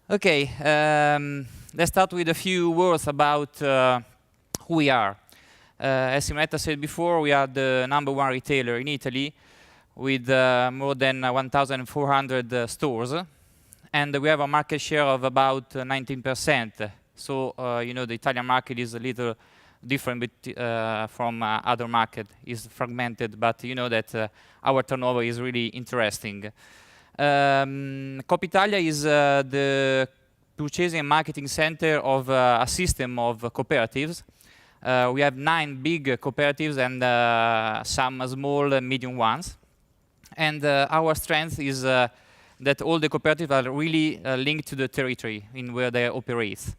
Okay, let's start with a few words about who we are. As Simonetta said before, we are the #1 retailer in Italy with more than 1,400 stores, and we have a market share of about 19%. So, you know, the Italian market is a little different from other market. It's fragmented, but you know that our turnover is really interesting. Coop Italia is the purchasing and marketing center of a system of cooperatives. We have 9 big cooperatives and some small and medium ones. And our strength is that all the cooperatives are really linked to the territory in where they operate.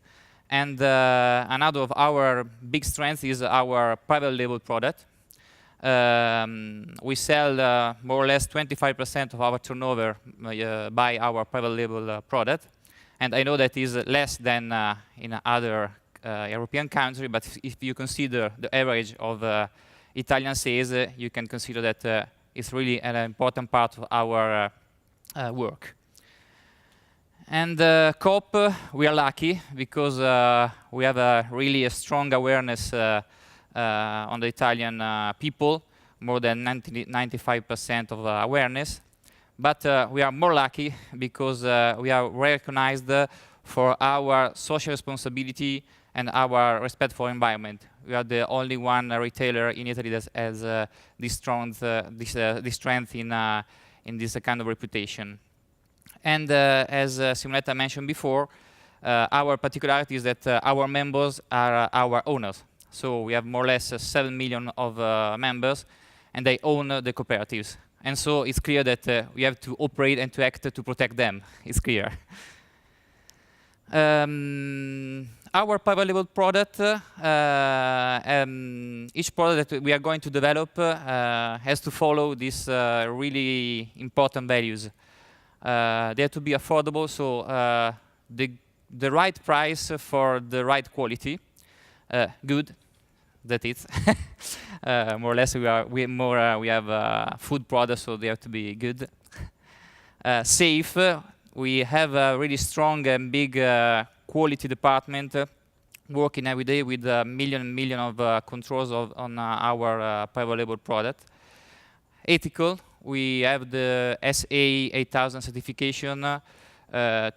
And another of our big strengths is our private label product. We sell more or less 25% of our turnover by our private label product. And I know that is less than in other European countries, but if you consider the average of Italian sales, you can consider that it's really an important part of our work. And Coop, we are lucky because we have really a strong awareness on the Italian people, more than 95% of awareness. But we are more lucky because we are recognized for our social responsibility and our respect for environment. We are the only one retailer in Italy that has this strength in this kind of reputation. And as Simonetta mentioned before, our particularity is that our members are our owners. So we have more or less 7 million of members, and they own the cooperatives. And so it's clear that we have to operate and to act to protect them. It's clear. Our private label product, each product that we are going to develop has to follow these really important values. They have to be affordable, so the right price for the right quality, good, that is. More or less, we have food products, so they have to be good. Safe, we have a really strong and big quality department working every day with a million of controls on our private label product. Ethical, we have the SA 8000 certification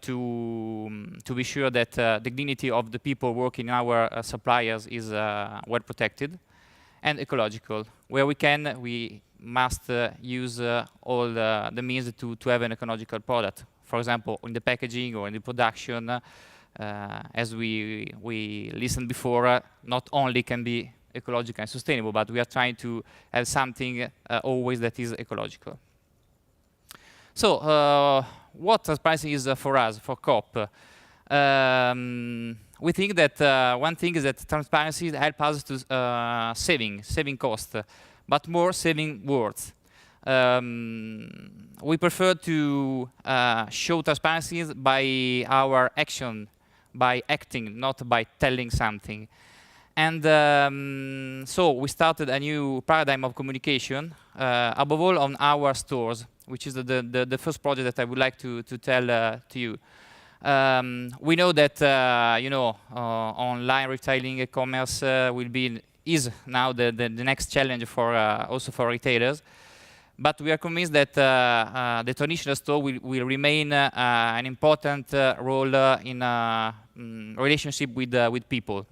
to be sure that the dignity of the people working in our suppliers is well protected. And ecological, where we can, we must use all the means to have an ecological product. For example, in the packaging or in the production, as we listened before, not only can be ecological and sustainable, but we are trying to have something always that is ecological. So, what transparency is for us, for Coop? We think that one thing is that transparency helps us to saving cost, but more saving words. We prefer to show transparency by our action, by acting, not by telling something. And so we started a new paradigm of communication, above all on our stores, which is the first project that I would like to tell to you. We know that online retailing e-commerce is now the next challenge for also for retailers. But we are convinced that the traditional store will remain an important role in relationship with people.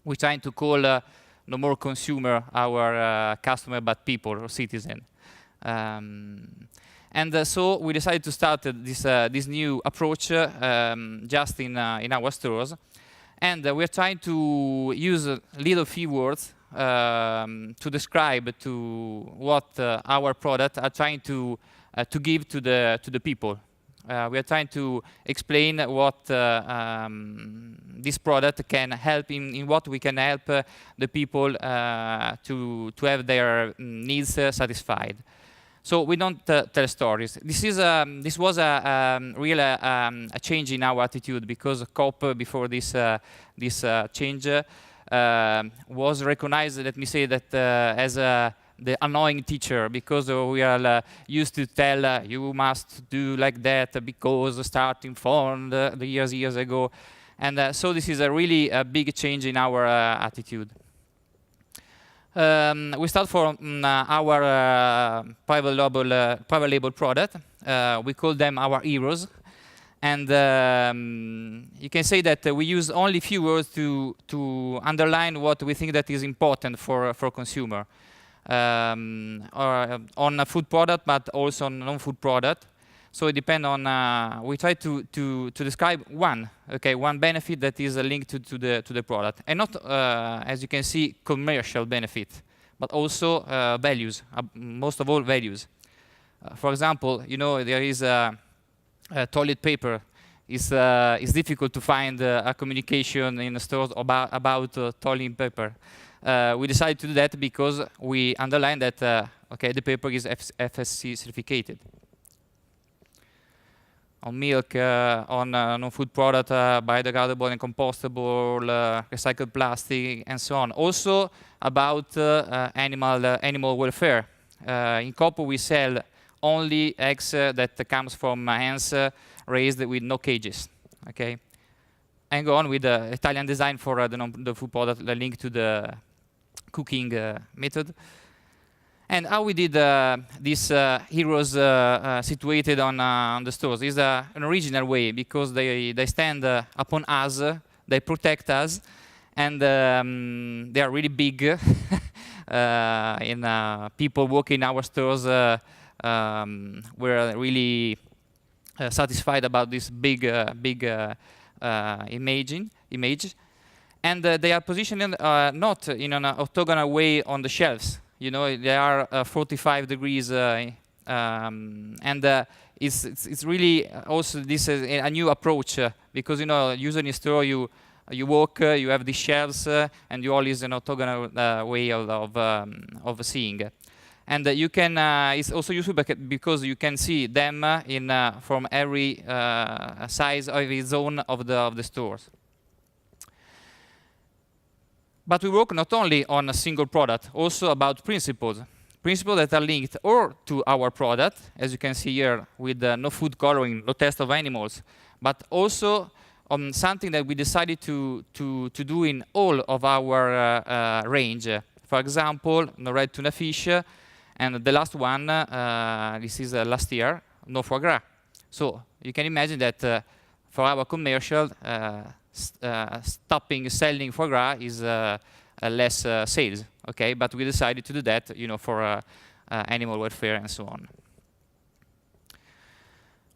We're trying to call no more consumer our customer, but people or citizen. And so we decided to start this new approach just in our stores. And we're trying to use little few words to describe to what our products are trying to give to the people. We are trying to explain what this product can help in what we can help the people to have their needs satisfied. So we don't tell stories. This was a real a change in our attitude, because Coop before this change was recognized, let me say that, as the annoying teacher, because we are used to tell you must do like that because starting from the years ago. And so this is a really big change in our attitude. We start from our private label product. We call them our heroes. And you can say that we use only few words to underline what we think that is important for consumer. Or on a food product, but also on non-food product. So it depends on, we try to describe one benefit that is linked to the product. And not, as you can see, commercial benefit, but also values, most of all values. For example, you know, there is toilet paper. It's difficult to find a communication in the stores about toilet paper. We decided to do that because we underline that the paper is FSC certificated. On milk, on non-food product, biodegradable and compostable, recycled plastic, and so on. Also about animal welfare. In Coop we sell only eggs that comes from hens raised with no cages. Okay, and go on with the Italian design for the food product, the link to the cooking method. And how we did these heroes situated on the stores is an original way, because they stand upon us, they protect us, and they are really big. People working in our stores were really satisfied about this big image. And they are positioned not in an orthogonal way on the shelves. You know, they are 45 degrees, and it's really also this is a new approach, because you know, usually in store you walk, you have these shelves, and you always an orthogonal way of seeing. And you can it's also useful because you can see them from every size, every zone of the stores. But we work not only on a single product, also about principles that are linked or to our product, as you can see here with no food coloring, no test of animals, but also on something that we decided to do in all of our range. For example, no red tuna fish, and the last one, this is last year, no foie gras. So you can imagine that for our commercial, stopping selling foie gras is less sales, okay? But we decided to do that, you know, for animal welfare and so on.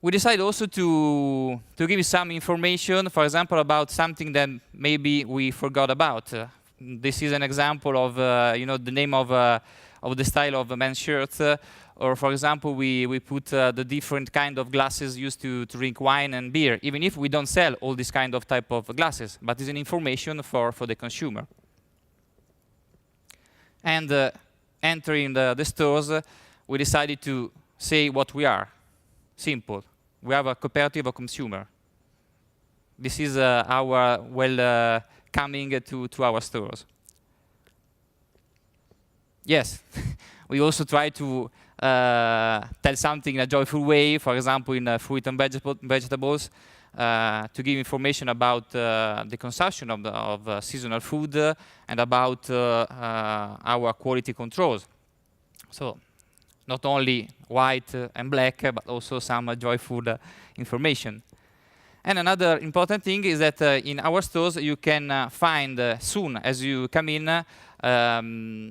We decided also to give you some information, for example, about something that maybe we forgot about. This is an example of, you know, the name of the style of a men's shirt. Or, for example, we put the different kind of glasses used to drink wine and beer, even if we don't sell all this kind of type of glasses, but it's an information for the consumer. And entering the stores, we decided to say what we are. Simple. We are a cooperative of consumer. This is our coming to our stores. Yes, we also try to tell something in a joyful way, for example, in fruit and vegetables, to give information about the consumption of seasonal food and about our quality controls. So, not only white and black, but also some joyful information. And another important thing is that in our stores you can find soon, as you come in,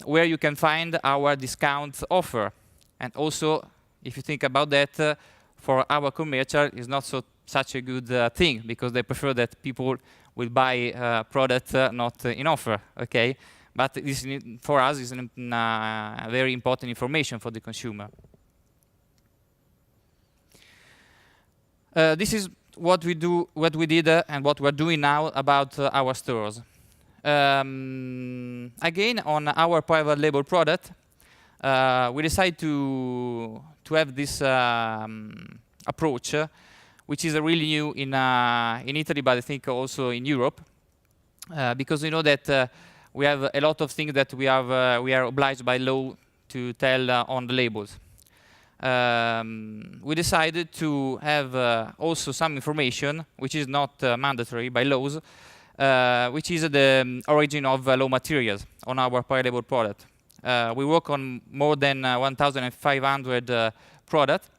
where you can find our discount offer. And also, if you think about that, for our commercial, it's not such a good thing, because they prefer that people will buy product not in offer, okay? But this, for us, is very important information for the consumer. This is what we did, and what we're doing now about our stores. Again, on our private label product, we decided to have this approach, which is really new in Italy, but I think also in Europe, because you know that we have a lot of things that we are obliged by law to tell on the labels. We decided to have also some information, which is not mandatory by laws, which is the origin of raw materials on our private label product. We work on more than 1,500 products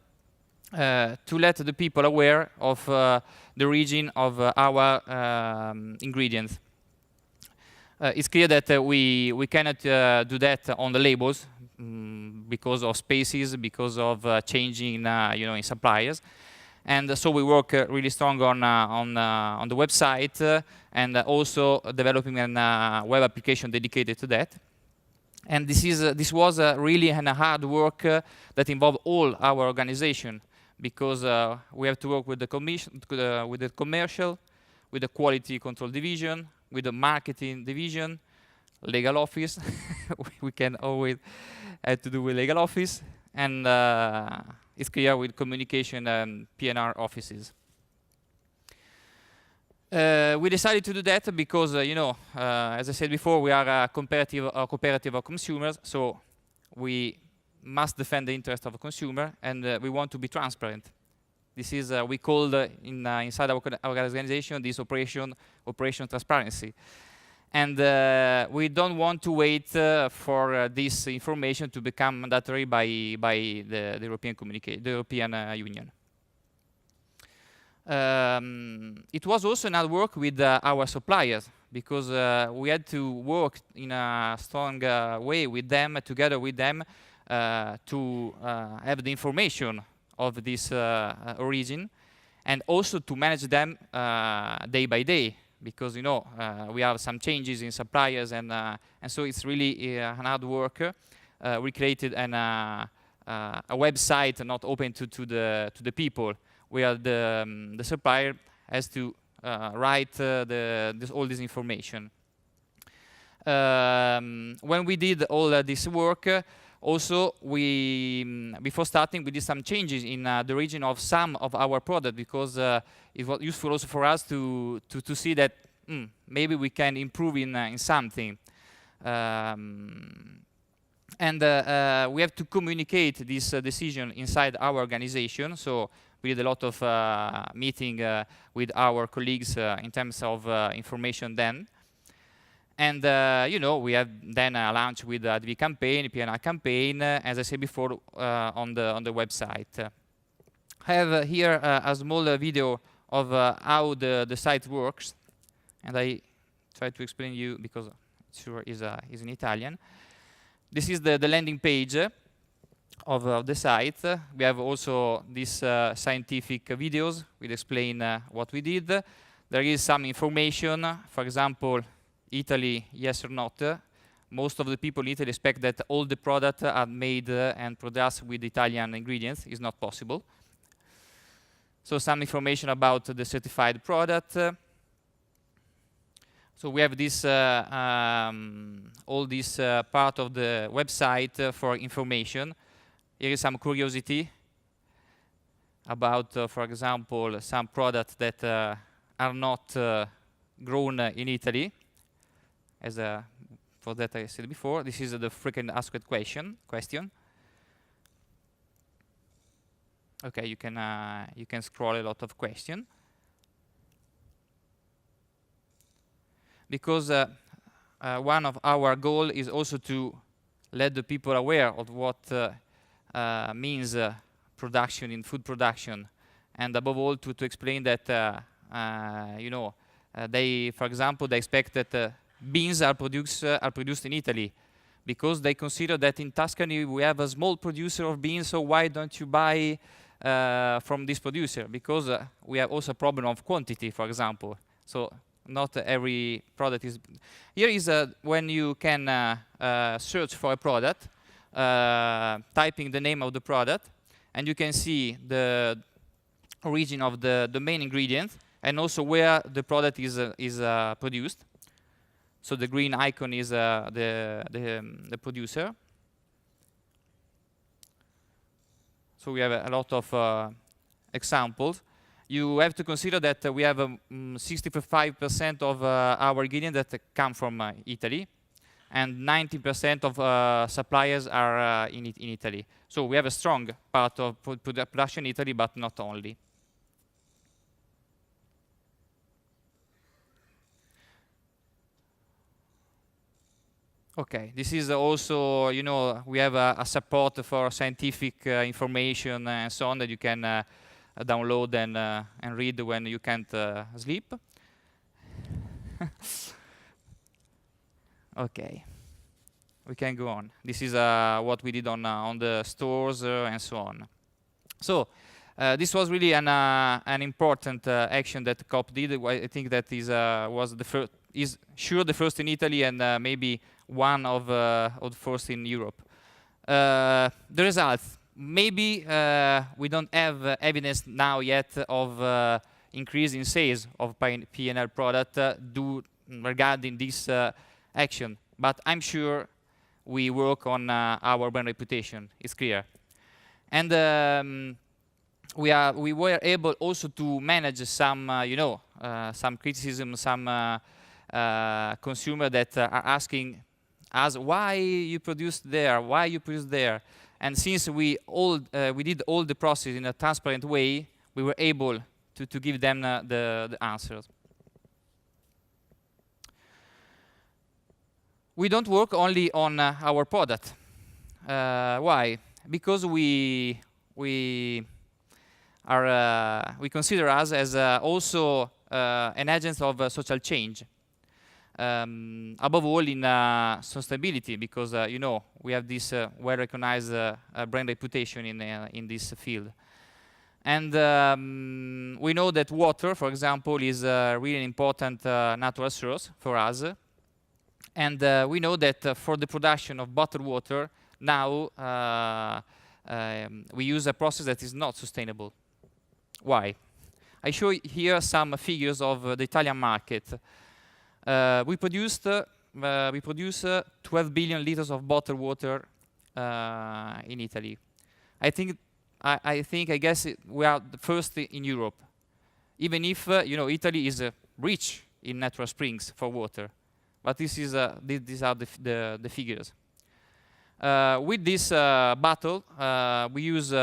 to let the people aware of the origin of our ingredients. It's clear that we cannot do that on the labels because of spaces, because of changing in suppliers. And so we work really strong on the website and also developing a web application dedicated to that. And this was really a hard work that involved all our organization, because we have to work with the commercial, with the quality control division, with the marketing division, legal office. We can always have to do with legal office, and it's clear with communication and P&R offices. We decided to do that because, as I said before, we are a cooperative of consumers, so we must defend the interest of the consumer, and we want to be transparent. This is, we call inside our organization this operation transparency. And we don't want to wait for this information to become mandatory by the European Union. It was also another work with our suppliers, because we had to work in a strong way with them, together with them, to have the information of this origin, and also to manage them day by day, because we have some changes in suppliers, and so it's really hard work. We created a website not open to the people, where the supplier has to write all this information. When we did all this work, also before starting, we did some changes in the origin of some of our products, because it was useful also for us to see that maybe we can improve in something. And we have to communicate this decision inside our organization. So we did a lot of meeting with our colleagues in terms of information then. And we have then a launch with the ADV campaign, P&R campaign, as I said before, on the website. I have here a small video of how the site works, and I try to explain you because it sure is in Italian. This is the landing page of the site. We have also these scientific videos which explain what we did. There is some information, for example, Italy, yes or not. Most of the people in Italy expect that all the products are made and produced with Italian ingredients. It's not possible. So some information about the certified product. So we have this all this part of the website for information. Here is some curiosity about, for example, some products that are not grown in Italy. As for that I said before, this is the frequent asked question. Okay, you can scroll a lot of questions, because one of our goal is also to let the people aware of what means production in food production, and above all to explain that they, for example, they expect that beans are produced in Italy, because they consider that in Tuscany we have a small producer of beans, so why don't you buy from this producer? Because we have also a problem of quantity, for example. So not every product is. Here is when you can search for a product, typing the name of the product, and you can see the origin of the main ingredient, and also where the product is produced. So the green icon is the producer. So we have a lot of examples. You have to consider that we have 65% of our ingredients that come from Italy, and 90% of suppliers are in Italy. So we have a strong part of production in Italy, but not only. Okay, this is also, we have a support for scientific information and so on that you can download and read when you can't sleep. Okay, we can go on. This is what we did on the stores and so on. So this was really an important action that Coop did. I think that was the first in Italy and maybe one of the first in Europe. The results. Maybe we don't have evidence now yet of increase in sales of P&L product regarding this action, but I'm sure we work on our brand reputation. It's clear, and we were able also to manage some, some criticism, some consumer that are asking us why you produced there, why you produced there. And since we did all the process in a transparent way, we were able to give them the answers. We don't work only on our product. Why? Because we consider us as also an agent of social change. Above all in sustainability, because we have this well-recognized brand reputation in this field. And we know that water, for example, is really an important natural source for us. And we know that for the production of bottled water, now we use a process that is not sustainable. Why? I show here some figures of the Italian market. We produce 12 billion liters of bottled water in Italy. I guess we are the first in Europe, even if Italy is rich in natural springs for water. But these are the figures. With this bottle, we use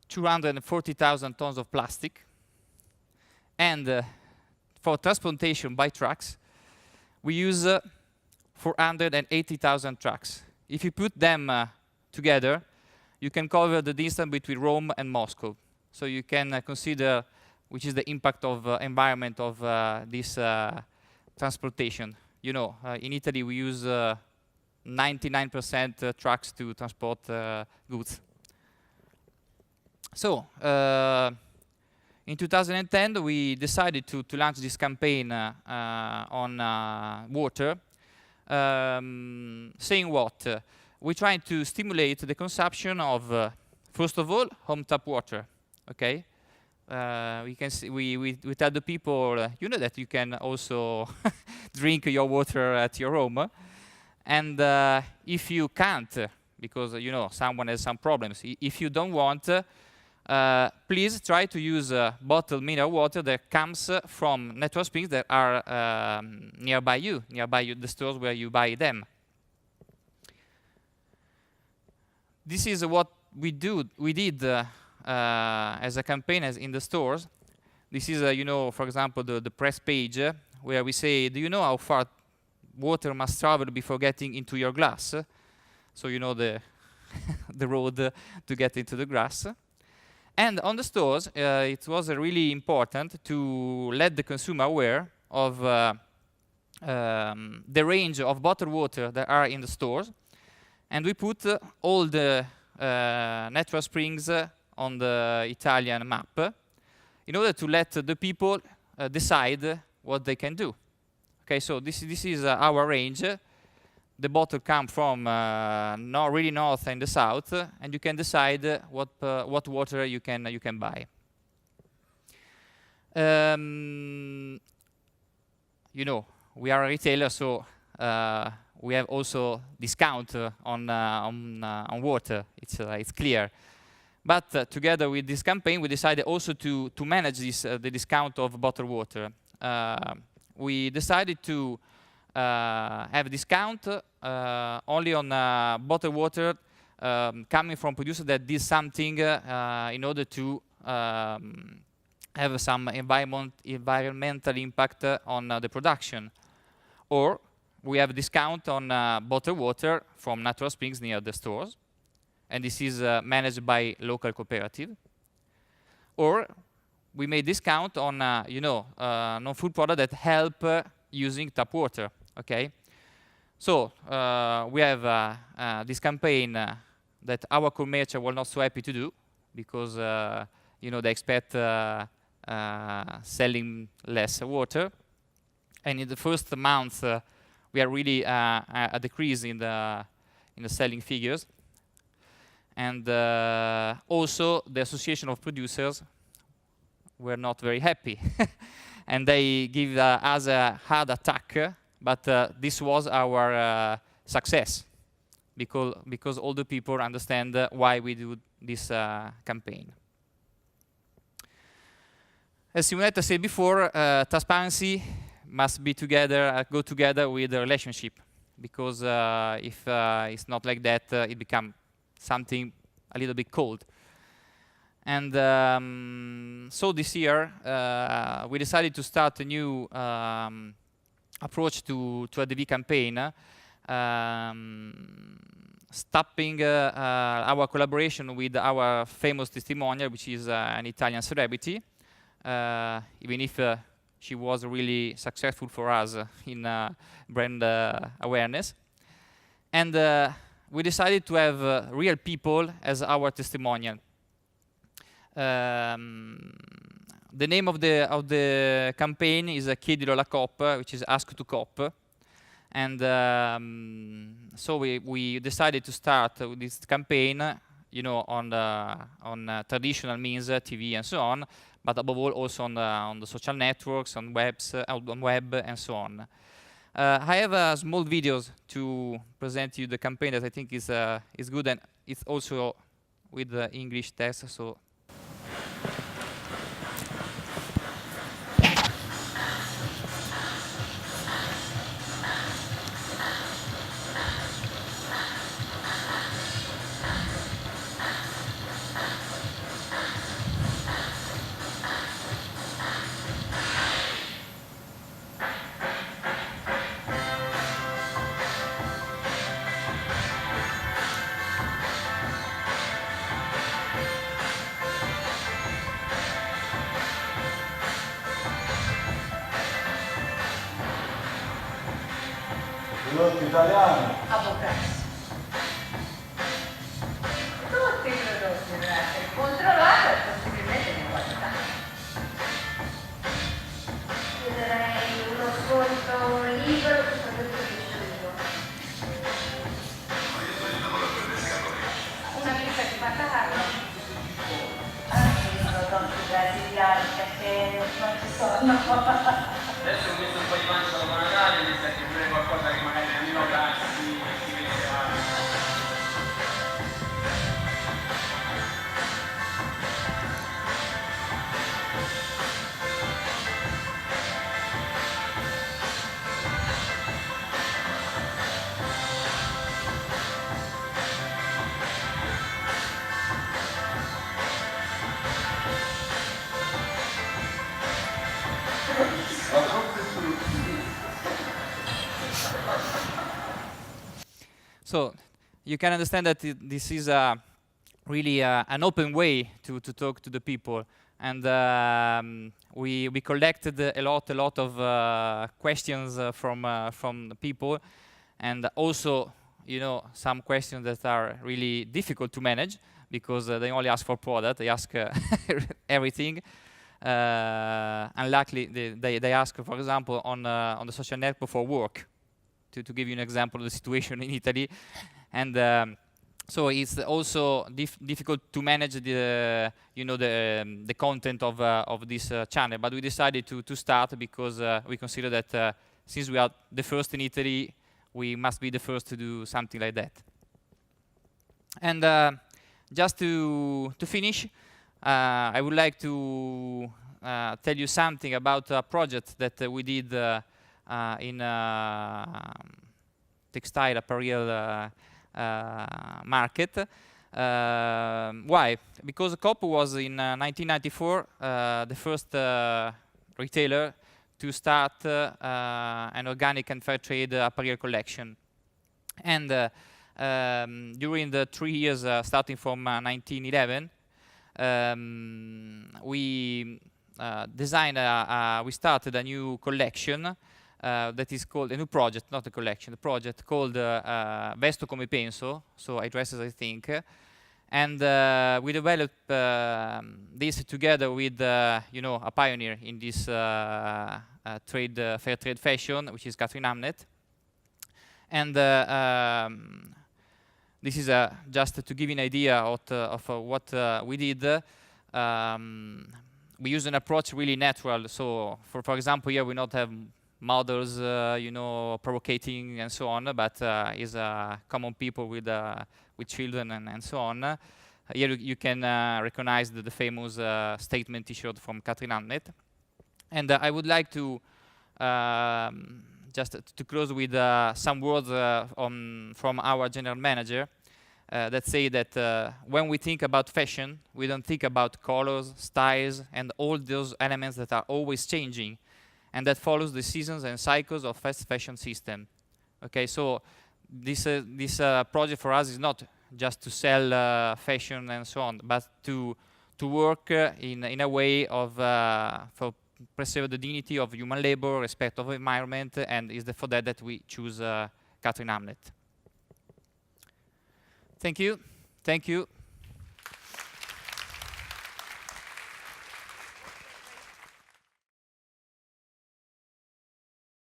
240,000 tons of plastic, and for transportation by trucks, we use 480,000 trucks. If you put them together, you can cover the distance between Rome and Moscow. So you can consider which is the impact of environment of this transportation. In Italy we use 99% trucks to transport goods. So in 2010 we decided to launch this campaign on water, saying what? We try to stimulate the consumption of, first of all, home tap water. Okay, we tell the people, that you can also drink your water at your home, and if you can't, because someone has some problems, if you don't want, please try to use bottled mineral water that comes from natural springs that are nearby you, the stores where you buy them. This is what we did as a campaign in the stores. This is, for example, the press page where we say, do you know how far water must travel before getting into your glass? So the the road to get into the glass. And on the stores, it was really important to let the consumer aware of the range of bottled water that are in the stores. And we put all the natural springs on the Italian map in order to let the people decide what they can do. Okay, so this is our range. The bottle comes from really north and the south, and you can decide what water you can buy. We are a retailer, so we have also discount on water. It's clear. But together with this campaign, we decided also to manage the discount of bottled water. We decided to have discount only on bottled water coming from producers that did something in order to have some environmental impact on the production. Or we have a discount on bottled water from natural springs near the stores, and this is managed by local cooperative. Or we may discount on non-food products that help using tap water. Okay, so we have this campaign that our core merchant were not so happy to do because they expect selling less water, and in the first month we are really a decrease in the selling figures, and also the association of producers were not very happy, and they give us a hard attack. But this was our success, because all the people understand why we do this campaign. As Simonetta said before, transparency must be go together with the relationship, because if it's not like that, it becomes something a little bit cold. And so this year, we decided to start a new approach to a DV campaign, stopping our collaboration with our famous testimonial, which is an Italian celebrity, even if she was really successful for us in brand awareness. And we decided to have real people as our testimonial. The name of the campaign is Chiedilo alla Coop, which is Ask to Coop. And so we decided to start with this campaign, on traditional means, TV and so on, but above all also on the social networks, on web and so on. I have small videos to present you the campaign that I think is good, and it's also with the English text. So. Prodotti italiani. Avvocati. Tutti i prodotti devono essere controllati e possibilmente di qualità. Chiederei uno sconto libero su prodotto di scelto. Una pizza di macaroni. Anche i prodotti brasiliani perché non ci sono. Adesso ho messo un po' di pancia alla Natale, mi sa che pure qualcosa che magari è meno grassi, ti metteva. So you can understand that this is really an open way to talk to the people, and we collected a lot of questions from the people, and also some questions that are really difficult to manage because they only ask for product, they ask everything. Unluckily, they ask, for example, on the social network for work. To give you an example of the situation in Italy, and so it's also difficult to manage the content of this channel. But we decided to start because we consider that since we are the first in Italy, we must be the first to do something like that. And just to finish, I would like to tell you something about a project that we did in textile apparel market. Why? Because Coop was in 1994 the first retailer to start an organic and fair trade apparel collection. And during the 3 years starting from 1911, we started a new collection that is called a new project, not a collection, a project called Vesto Come Penso, so I dress as I think. And we developed this together with, a pioneer in this fair trade fashion, which is Catherine Amnet. And this is just to give you an idea of what we did. We use an approach really natural. So, for example, here we not have models, provocating and so on, but is common people with children and so on. Here you can recognize the famous statement T-shirt from Catherine Amnet. And I would like to just to close with some words from our general manager that say that when we think about fashion, we don't think about colors, styles, and all those elements that are always changing, and that follows the seasons and cycles of fast fashion system. Okay, so this project for us is not just to sell fashion and so on, but to work in a way of for preserve the dignity of human labor, respect of environment, and is for that we choose Catherine Amnet. Thank you. Thank you.